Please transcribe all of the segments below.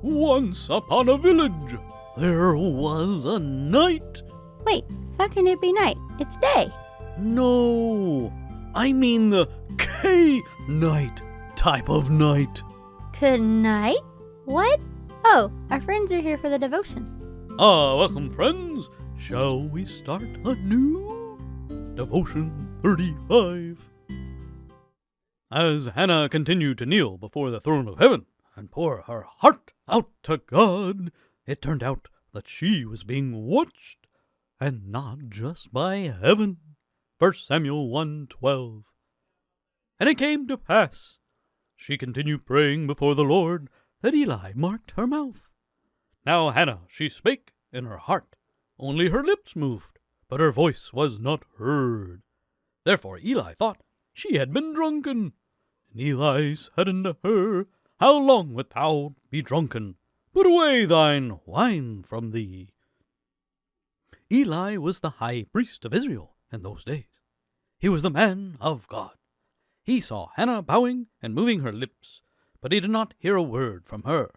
Once upon a village, there was a knight. Wait, how can it be night? It's day. No, I mean the K-night type of night. Good night? What? Oh, our friends are here for the devotion. Welcome friends. Shall we start a new Devotion 35? As Hannah continued to kneel before the throne of heaven and pour her heart out to God, it turned out that she was being watched, and not just by heaven. 1 Samuel 1:12. And it came to pass, she continued praying before the Lord, that Eli marked her mouth. Now Hannah, she spake in her heart, only her lips moved, but her voice was not heard. Therefore Eli thought she had been drunken. And Eli said unto her, How long wilt thou be drunken? Put away thine wine from thee. Eli was the high priest of Israel in those days. He was the man of God. He saw Hannah bowing and moving her lips, but he did not hear a word from her.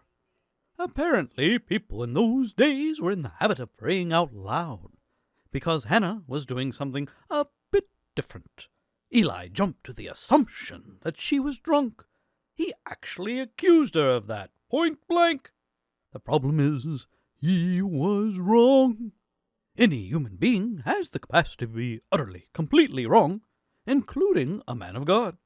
Apparently, people in those days were in the habit of praying out loud, because Hannah was doing something a bit different. Eli jumped to the assumption that she was drunk. He actually accused her of that, point blank. The problem is, he was wrong. Any human being has the capacity to be utterly, completely wrong, including a man of God.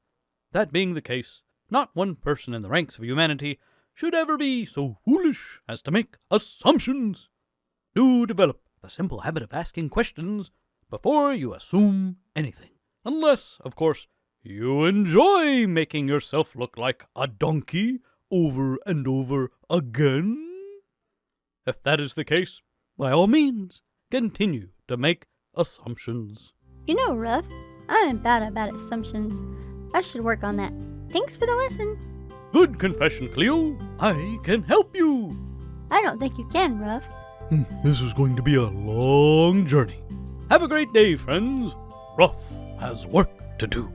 That being the case, not one person in the ranks of humanity should ever be so foolish as to make assumptions. Do develop the simple habit of asking questions before you assume anything. Unless, of course, you enjoy making yourself look like a donkey over and over again. If that is the case, by all means, continue to make assumptions. You know, Ruff, I'm bad about assumptions. I should work on that. Thanks for the lesson. Good confession, Cleo. I can help you. I don't think you can, Ruff. This is going to be a long journey. Have a great day, friends. Ruff has work to do.